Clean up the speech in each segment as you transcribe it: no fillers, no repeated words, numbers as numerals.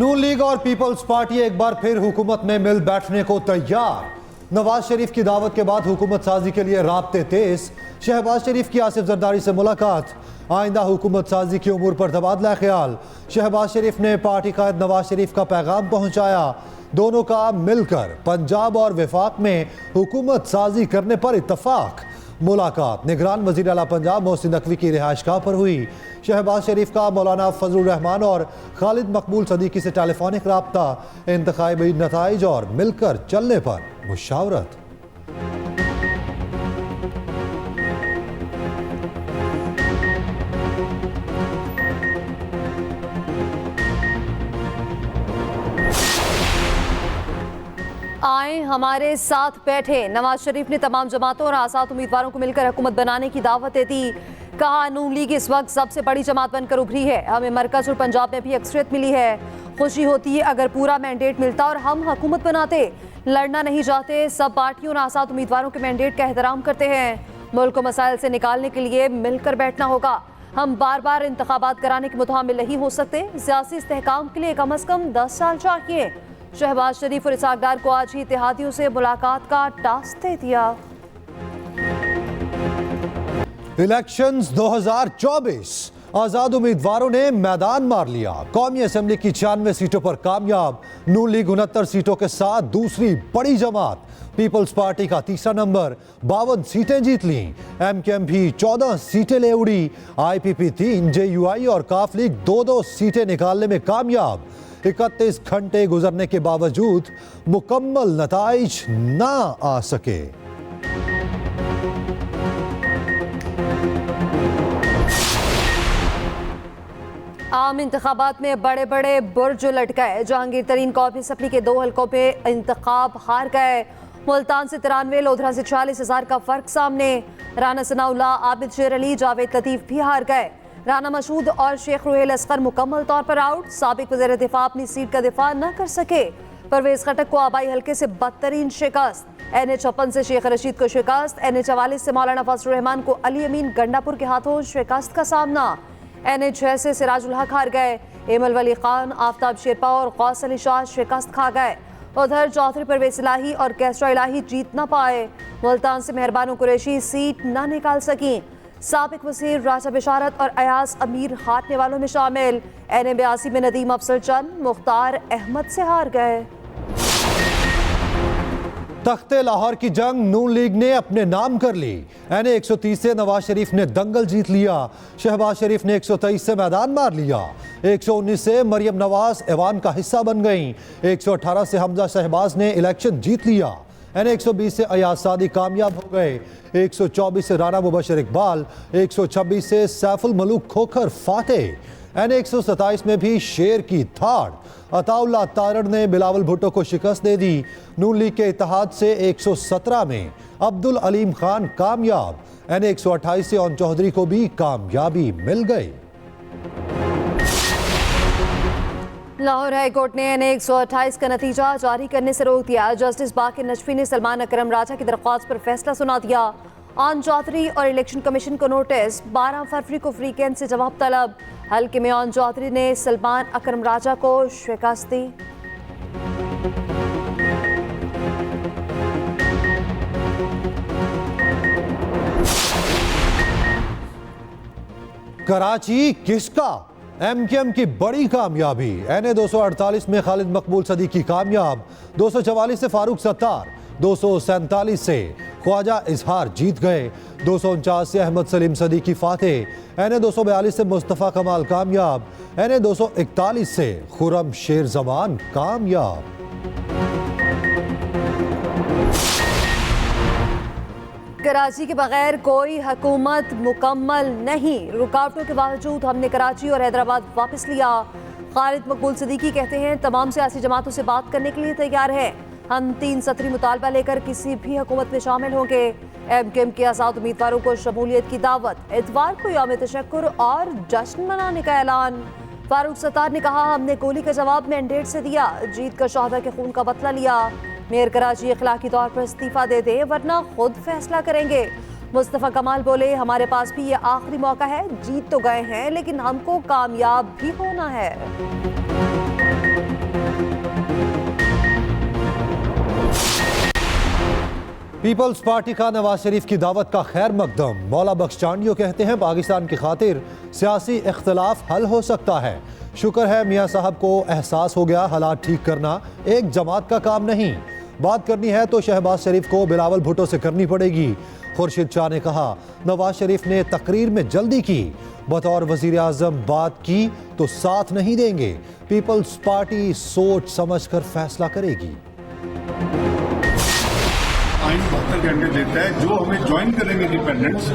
नून league और peoples party एक बार फिर हुकूमत में मिल बैठने को तैयार। नवाज शरीफ की दावत के बाद हुकूमत साजी के लिए राब्ते तेज। शहबाज शरीफ की आसिफ जरदारी से मुलाकात, आइंदा हुकूमत साजी की उमूर पर तबादला ख्याल। शहबाज शरीफ ने पार्टी कायद नवाज शरीफ का पैगाम पहुंचाया। दोनों का मिलकर पंजाब और वफाक में हुकूमत साजी करने पर इत्तफाक। मुलाकात निगरान वज़ीर आला पंजाब मोहसिन नकवी की रिहाइशगाह पर हुई। शहबाज शरीफ का मौलाना फजलुर रहमान और खालिद मकबूल सदीकी से टेलीफोनिक राब्ता, इंतखाबी नताइज और मिलकर चलने पर मुशावरत। आए हमारे साथ बैठे। नवाज शरीफ ने तमाम जमातों और आज़ाद उम्मीदवारों को मिलकर हुकूमत बनाने की दावत दे दी। कहा, नून लीग इस वक्त सबसे बड़ी जमात बनकर उभरी है। हमें मरकज और पंजाब में भी अक्सरियत मिली है। खुशी होती है अगर पूरा मैंडेट मिलता और हम हुकूमत बनाते। लड़ना नहीं चाहते, सब पार्टियों और आज़ाद उम्मीदवारों के मैंडेट का एहतराम करते हैं। मुल्क को मसाइल से निकालने के लिए मिलकर बैठना होगा। हम बार बार इंतखाबात कराने के मुतहामिल नहीं हो सकते। सियासी इस्तेहकाम के लिए कम अज कम 10 साल चाहिए। शहबाज शरीफ और इसाक डार को आज ही इत्तेहादियों से मुलाकात का टास्क दे दिया। इलेक्शंस 2024, आजाद उम्मीदवारों ने मैदान मार लिया। कौमी असेंबली की 96 सीटों पर कामयाब। नून लीग 69 सीटों के साथ दूसरी बड़ी जमात। पीपल्स पार्टी का तीसरा नंबर, 52 सीटें जीत ली। MKM भी 14 सीटें ले उड़ी। IPP 3, JUI और काफ लीग 2-2 सीटें निकालने में कामयाब। 31 घंटे गुजरने के बावजूद मुकम्मल नताइज ना आ सके। आम इंतखाबात में बड़े बड़े बुर्ज उलट गए। जहांगीर तरीन कौमी असम्बली के 2 हलकों पे इंतखाब हार गए। मुल्तान से 93, लोधरा से 46,000 का फर्क सामने। राना सनाउल्लाह, आबिद शेर अली, जावेद लतीफ भी हार गए। राना मसूद और शेख रुहेल असगर मुकम्मल तौर पर आउट। साबिक वज़ीर दिफा अपनी सीट का दिफा न कर सके। परवेज खटक को आबाई हल्के से बदतरीन शिकस्त। NH-56 से शेख रशीद को शिकस्त। NH-44 से मौलाना फजलुर रहमान को अली अमीन गंडापुर के हाथों शिकस्त का सामना। NH-6 से सिराजुल हक हार गए। एमल वली खान, आफ्ताब शेरपा और गौस अली शाह शिकस्त खा गए। उधर चौधरी परवेज इलाही और कैसरा इलाही जीत न पाए। मुल्तान से मेहरबान कुरैशी सीट न निकाल सकी। साबिक वज़ीर राजा बिशारत और अयाज अमीर हारने वालों में शामिल। NA-82 में नदीम अफसर चंद मुख्तार अहमद से हार गए। तख्ते लाहौर की जंग नून लीग ने अपने नाम कर ली। NA-130 से नवाज शरीफ ने दंगल जीत लिया। शहबाज शरीफ ने 123 से मैदान मार लिया। 119 से मरियम नवाज ऐवान का हिस्सा बन गईं। 118 से हमजा शहबाज ने इलेक्शन जीत लिया। NA-120 से अयाज सादी कामयाब हो गए। 124 से राना मुबशर इकबाल, 126 से सैफुल मलूक खोखर फातेह। NA-127 में भी शेर की थाड़। अताउल्लाह तारड़ ने बिलावल भुट्टो को शिकस्त दे दी। नून लीग के इत्तेहाद से 117 में अब्दुल अलीम खान कामयाब। NA-128 से ओन चौधरी को भी कामयाबी मिल गई। लाहौर हाई कोर्ट ने NA-128 का नतीजा जारी करने से रोक दिया। जस्टिस बाकिर नजफी ने सलमान अकरम राजा की दरख्वास्त पर फैसला सुना दिया। ऑन चौधरी और इलेक्शन कमीशन को नोटिस। 12 फरवरी को फ्री कैंप से जवाब तलब। हल्के में ऑन चौधरी ने सलमान अकरम राजा को शिकस्त दी। कराची किसका? MKM की बड़ी कामयाबी। NA-248 में खालिद मकबूल सदीकी कामयाब। 244 से फारूक सत्तार, 247 से ख्वाजा इजहार जीत गए। 249 से अहमद सलीम सदीकी फातेह। NA-242 से मुस्तफ़ा कमाल कामयाब। NA-241 से खुरम शेर जमान कामयाब। कराची के बगैर कोई हुकूमत मुकम्मल नहीं। रुकावटों के बावजूद हमने कराची और हैदराबाद वापस लिया। खालिद मकबूल सदीकी कहते हैं, तमाम सियासी जमातों से बात करने के लिए तैयार है। हम 3 सतरी मुतालबा लेकर किसी भी हुकूमत में शामिल होंगे। MKM के आज़ाद उम्मीदवारों को शमूलियत की दावत। इतवार को यौम तशक्कुर और जश्न मनाने का ऐलान। फारूक सत्तार ने कहा, हमने गोली का जवाब मैंडेट से दिया। जीत कर शहदा के खून का बदला लिया। मेयर कराची इखलाकी तौर पर इस्तीफा दे दे वरना खुद फैसला करेंगे। मुस्तफ़ा कमाल बोले, हमारे पास भी ये आखिरी मौका है। जीत तो गए हैं लेकिन हमको कामयाब भी होना है। पीपल्स पार्टी का नवाज शरीफ की दावत का खैर मकदम। मौला बख्श चांडियो कहते हैं पाकिस्तान की खातिर सियासी इख्तलाफ हल हो सकता है। शुक्र है मियाँ साहब को एहसास हो गया हालात ठीक करना एक जमात का काम नहीं। बात करनी है तो शहबाज शरीफ को बिलावल भुट्टो से करनी पड़ेगी। खुर्शीद शाह ने कहा नवाज शरीफ ने तकरीर में जल्दी की, बतौर वजीर आजम बात की तो साथ नहीं देंगे। पीपल्स पार्टी सोच समझ कर फैसला करेगी। आइन 72 घंटे देता है, जो हमें ज्वाइन करेंगे इंडिपेंडेंट्स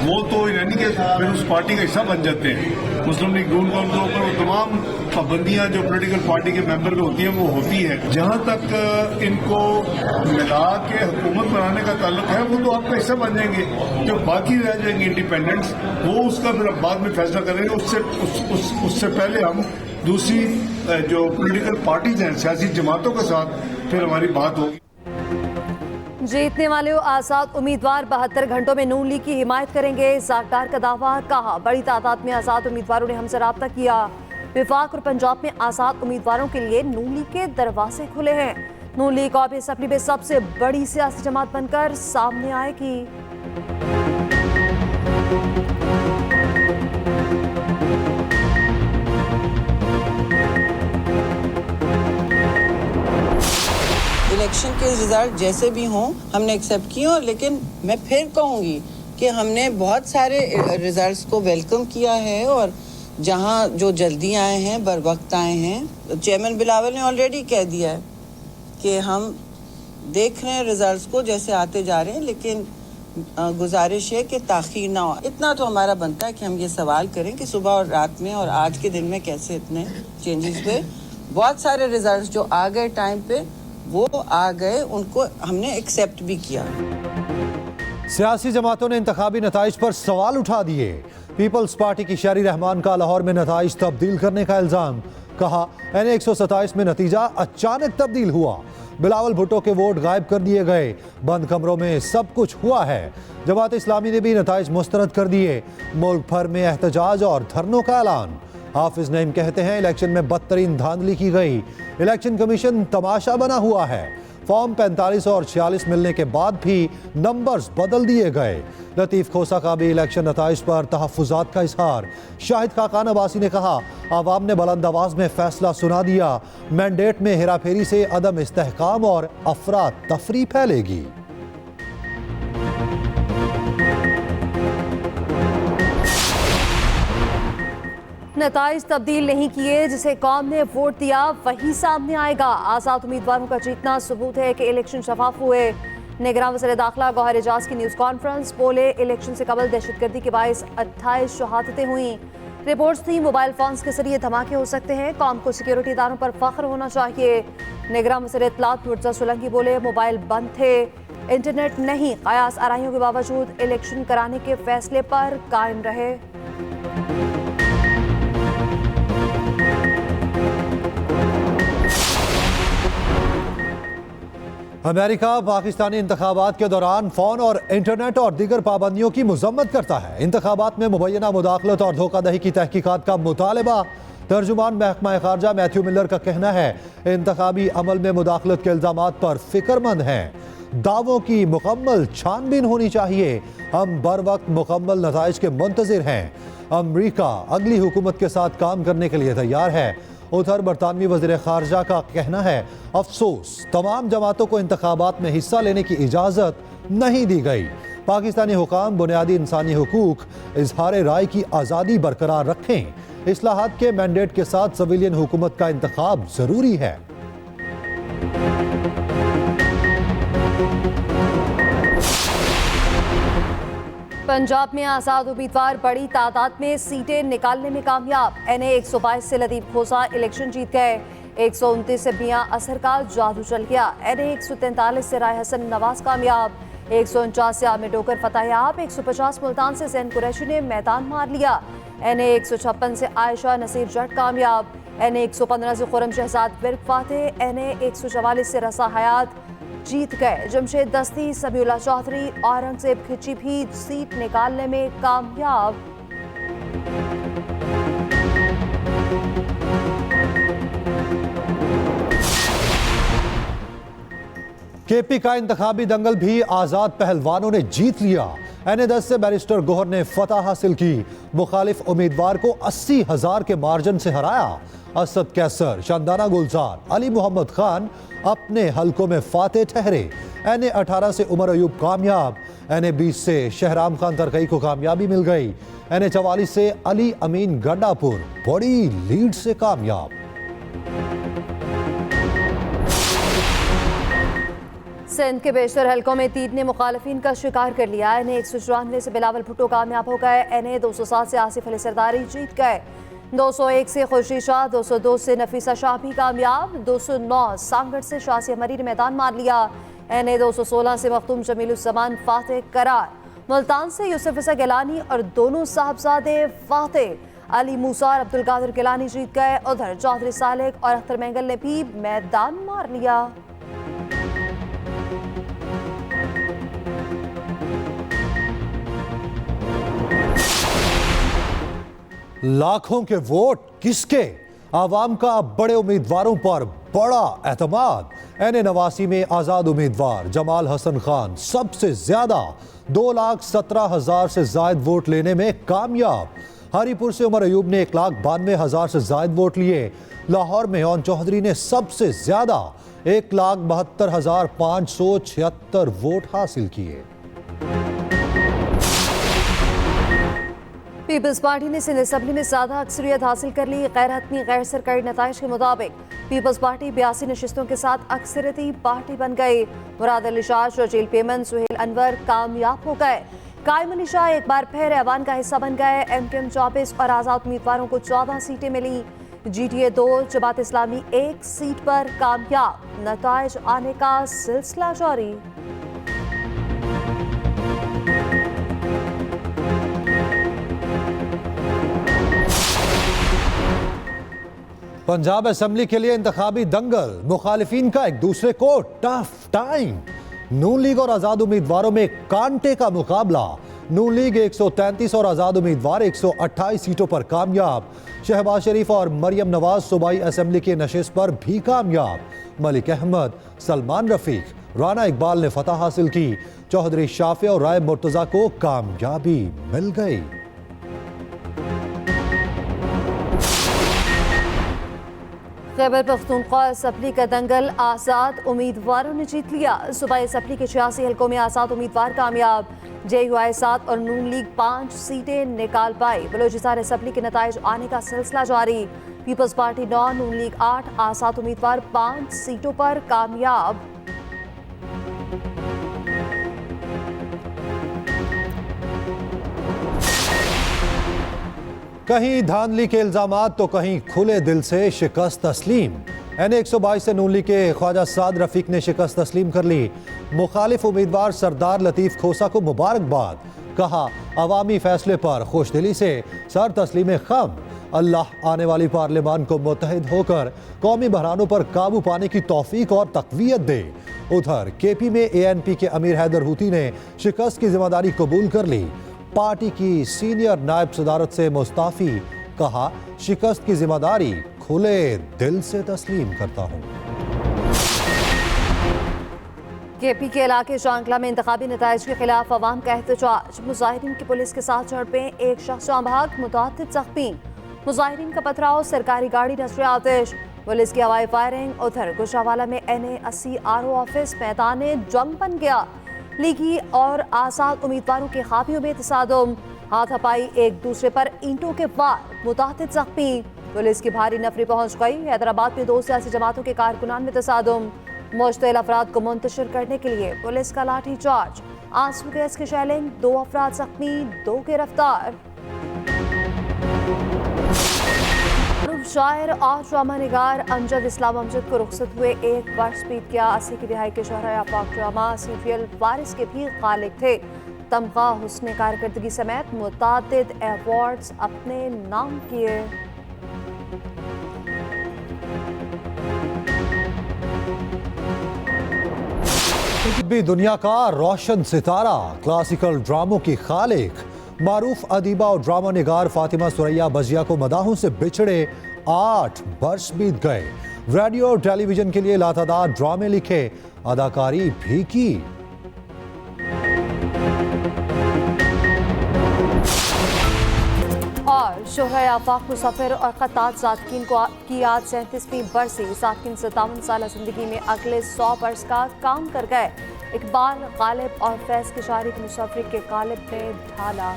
वो तो यानी कि फिर उस पार्टी का हिस्सा बन जाते हैं। मुस्लिम लीग नून के ऊपर वो तमाम पाबंदियां जो पॉलिटिकल पार्टी के मेंबर में होती हैं वो होती है। जहां तक इनको मिला के हुकूमत बनाने का ताल्लुक है वो तो आपका हिस्सा बन जाएंगे। जो बाकी रह जाएंगे इंडिपेंडेंट्स वो उसका फिर बाद में फैसला करेंगे। उससे पहले हम दूसरी जो पॉलिटिकल पार्टीज हैं, सियासी जमातों के साथ फिर हमारी बात होगी। जीतने वाले आजाद उम्मीदवार 72 घंटों में नून लीग की हिमायत करेंगे। सागदार का दावा, कहा बड़ी तादाद में आजाद उम्मीदवारों ने हमसे राब्ता किया। विफाक और पंजाब में आजाद उम्मीदवारों के लिए नून लीग के दरवाजे खुले हैं। नून लीग कौमी असम्बली में सबसे बड़ी सियासी जमात बनकर सामने आएगी। इलेक्शन के रिजल्ट जैसे भी हों हमने एक्सेप्ट किए, और लेकिन मैं फिर कहूँगी कि हमने बहुत सारे रिजल्ट्स को वेलकम किया है, और जहाँ जो जल्दी आए हैं बर वक्त आए हैं। चेयरमैन बिलावल ने ऑलरेडी कह दिया है कि हम देख रहे हैं रिजल्ट्स को जैसे आते जा रहे हैं, लेकिन गुजारिश है कि ताख़ीर ना हो। इतना तो हमारा बनता है कि हम ये सवाल करें कि सुबह और रात में और आज के दिन में कैसे इतने चेंजेस हुए। बहुत सारे रिजल्ट्स जो आ गए टाइम पे वो आ गए, उनको हमने एक्सेप्ट भी किया। सियासी जमातों ने इंतखाबी नताइज पर सवाल उठा दिए। पीपल्स पार्टी की शहरी रहमान का लाहौर में नताइज तब्दील करने का इल्जाम। कहा NA 127 में नतीजा अचानक तब्दील हुआ। बिलावल भुट्टो के वोट गायब कर दिए गए। बंद कमरों में सब कुछ हुआ है। जमात इस्लामी ने भी नताइज मुस्तरद कर दिए। मुल्क भर में एहतजाज और धरनों का ऐलान। हाफिज नईम कहते हैं इलेक्शन में बदतरीन धांधली की गई। इलेक्शन कमीशन तमाशा बना हुआ है। फॉर्म 45 और 46 मिलने के बाद भी नंबर्स बदल दिए गए। लतीफ खोसा का भी इलेक्शन नताइज पर तहफ़्फ़ुज़ात का इजहार। शाहिद खाकान अब्बासी ने कहा आवाम ने बुलंद आवाज में फैसला सुना दिया। मैंडेट में हेराफेरी से अदम इस्तेहकाम और अफरा तफरी फैलेगी। नताइज तब्दील नहीं किए, जिसे कौम ने वोट दिया वही सामने आएगा। आजाद उम्मीदवारों का जीतना सबूत है कि इलेक्शन शफाफ हुए। निगरान वज़ीर दाखिला गौहर एजाज की न्यूज़ कॉन्फ्रेंस, बोले इलेक्शन से कबल दहशतगर्दी के बायस 28 शहादतें हुई। रिपोर्ट्स थी मोबाइल फोन्स के जरिए धमाके हो सकते हैं। कौम को सिक्योरिटी इदारों पर फख्र होना चाहिए। निगरान वज़ीर इत्तलात मुर्तज़ा सोलंकी बोले मोबाइल बंद थे, इंटरनेट नहीं। कयास आराइयों के बावजूद इलेक्शन कराने के फैसले पर कायम रहे। अमेरिका पाकिस्तानी इंतखाबात के दौरान फ़ोन और इंटरनेट और दीगर पाबंदियों की मजम्मत करता है। इंतखाबात में मुबैना मुदाखलत और धोखाधही की तहकीकात का मुतालबा। तर्जुमान महकमा खारजा मैथ्यू मिलर का कहना है इंतखाबी अमल में मुदाखलत के इल्जामात पर फिक्रमंद हैं। दावों की मुकम्मल छानबीन होनी चाहिए। हम बर वक्त मुकम्मल नताइज के मुंतज़िर हैं। अमरीका अगली हुकूमत के साथ काम करने के लिए तैयार है। उधर बरतानवी वज़ीर खारजा का कहना है अफसोस तमाम जमातों को इंतखाबात में हिस्सा लेने की इजाज़त नहीं दी गई। पाकिस्तानी हुकाम बुनियादी इंसानी हुकूक, इजहार राय की आज़ादी बरकरार रखें। इस्लाहात के मैंडेट के साथ सिविलियन हुकूमत का इंतखाब ज़रूरी है। पंजाब में आजाद उम्मीदवार बड़ी तादाद में सीटें निकालने में कामयाब। NA 122 से लतीफ खोसा इलेक्शन जीत गए। 129 से मियां असर का जादू चल गया। NA 143 से राय हसन नवाज कामयाब। 149 से आमिर डोकर फतेहयाब। 150 मुल्तान से जैन कुरैशी ने मैदान मार लिया। NA 156 से आयशा नसीर जट कामयाब। NA 115 से खुरम शहजाद विर्क फातेह। NA 144 से रसा हयात जीत गए। जमशेद दस्ती, सबीउल्लाह चौधरी, औरंगजेब खिची भी सीट निकालने में कामयाब। केपी का इंतखाबी दंगल भी आजाद पहलवानों ने जीत लिया। NA-10 से बैरिस्टर गोहर ने फतह हासिल की। मुखालिफ उम्मीदवार को 80,000 के मार्जिन से हराया। असद कैसर, शानदाना गुलजार, अली मोहम्मद खान अपने हलकों में फातेह ठहरे। NA-18 से उमर अयूब कामयाब। NA-20 से शहराम खान तरकई को कामयाबी मिल गई। NA-44 से अली अमीन गंडापुर बड़ी लीड से कामयाब। सिंध के बेशतर हलकों में तीन ने मुखालफिन का शिकार कर लिया। NA-194 से बिलावल भुट्टो कामयाब हो गए। NA-207 से आसिफ अली सरदारी जीत गए। 201 से खुर्शीद शाह, 202 से नफीसा शाह भी कामयाब। 209 सांगड़ से शासिया मरी ने मैदान मार लिया। NA-216 से मखदूम जमीलुस्समान फातेह करार। मुल्तान से यूसुफ इसा गिलानी और दोनों साहबजादे फातेह। अली मूसा और अब्दुल कादिर गिलानी जीत गए। उधर चौधरी सालिक और अख्तर मेंगल ने भी मैदान मार लिया। लाखों के वोट किसके? आवाम का अब बड़े उम्मीदवारों पर बड़ा एतमाद। NA-89 में आजाद उम्मीदवार जमाल हसन खान सबसे ज्यादा 2,17,000 से जायद वोट लेने में कामयाब। हरीपुर से उमर अयूब ने 1,92,000 से जायद वोट लिए। लाहौर में ओन चौधरी ने सबसे ज्यादा 1,72,576 वोट हासिल किए। पीपल्स पार्टी ने सिंध असेंबली में ज्यादा अक्सरियत हासिल कर ली। गैर हतमी गैर सरकारी नताइज के मुताबिक पीपल्स पार्टी 82 नशिस्तों के साथ अक्सरियती पार्टी बन गई। मुराद अली शाह, शर्जील पेमन, सुहेल अनवर कामयाब हो गए। कायम अली शाह एक बार फिर ऐवान का हिस्सा बन गए। MKM 24 और आजाद उम्मीदवारों को 14 सीटें मिली। GTA 2, जमात इस्लामी 1 सीट पर कामयाब। नताइज आने का सिलसिला जारी। पंजाब असेंबली के लिए इंतखाबी दंगल, मुखालिफिन का एक दूसरे को टफ टाइम। नून लीग और आजाद उम्मीदवारों में कांटे का मुकाबला। नून लीग 133 और आजाद उम्मीदवार 128 सीटों पर कामयाब। शहबाज शरीफ और मरियम नवाज सूबाई असेंबली के नशिस्त पर भी कामयाब। मलिक अहमद, सलमान रफीक, राना इकबाल ने फतह हासिल की। चौधरी शाफे और राय मुर्तजा को कामयाबी मिल गई। खैबर पख्तूनख्वा असेंबली का दंगल, आजाद उम्मीदवारों ने जीत लिया। सूबाई असेंबली के 86 हलकों में आजाद उम्मीदवार कामयाब। JUI 7 और नून लीग 5 सीटें निकाल पाई। बलोचिस्तान असेंबली के नताइज आने का सिलसिला जारी। पीपल्स पार्टी 9, नून लीग 8, आजाद उम्मीदवार 5 सीटों पर कामयाब। कहीं धांधली के इल्जामात तो कहीं खुले दिल से शिकस्त तस्लीम। NA-122 से नून लीग के ख्वाजा साद रफीक ने शिकस्त तस्लीम कर ली। मुखालिफ उम्मीदवार सरदार लतीफ खोसा को मुबारकबाद। कहा, अवामी फैसले पर खुशदिली से सर तस्लीम खम। अल्लाह आने वाली पार्लियामान को मुत्तहिद होकर कौमी बहरानों पर काबू पाने की तौफीक और तक़वियत दे। उधर KP में ANP के अमीर हैदर हूती ने शिकस्त की जिम्मेदारी कबूल कर ली। पार्टी की सीनियर नायब सदारत से मुस्ताफी। कहा, शिकस्त की जिम्मेदारी खुले दिल से तस्लीम करता हूं। KP के इलाके शांकला में इंतखाबी नताइज के खिलाफ अवाम का एहतजाज। मुजाहिरीन की पुलिस के साथ झड़पें, एक शख्स जाँ बहक, मुतअद्दिद जख्मी। मुजाहिरीन का पथराव, सरकारी गाड़ी नजर आतिश, पुलिस की हवाई फायरिंग। उधर गुजरावाला में NA-80 RO ऑफिस मैदान जंग बन गया। लीगी और आजाद उम्मीदवारों के खामियों में तसादुम, हाथापाई, एक दूसरे पर ईंटों के वार, मुतअद्दिद जख्मी। पुलिस की भारी नफरी पहुंच गई। हैदराबाद में 2 सियासी जमातों के कारकुनान में तसादुम। मुश्तिल अफराद को मुंतशिर करने के लिए पुलिस का लाठी चार्ज, आंसू गैस की शेलिंग, 2 अफराद जख्मी, 2 गिरफ्तार। शायर और ड्रामा निगार अमजद इस्लाम अमजद को रुखसत हुए 1 वर्ष बीत गया। 80 की दिहाई के शहरा आफाक ड्रामा सीरियल वारिस के भी खालिक थे। तमगा, हुस्न कारकर्दगी समेत मुतअद्दिद अवार्ड्स अपने नाम किए। भी दुनिया का रोशन सितारा, क्लासिकल ड्रामों की खालिक, मारूफ अदीबा और ड्रामा निगार फातिमा सुरैया बजिया को मदाहों से बिछड़े 8 वर्ष बीत गए। रेडियो और टेलीविजन के लिए लातादार ड्रामे लिखे, अदाकारी भी की। और शोहरा आफाक मुसाफिर और खत्तात सादकीन को की आज 37वीं बरसी। सादकीन 57 साल जिंदगी में अगले 100 बरस का काम कर गए। इकबाल, गालिब और फैज किशारी की मुसाफिर के गालिब में ढाला।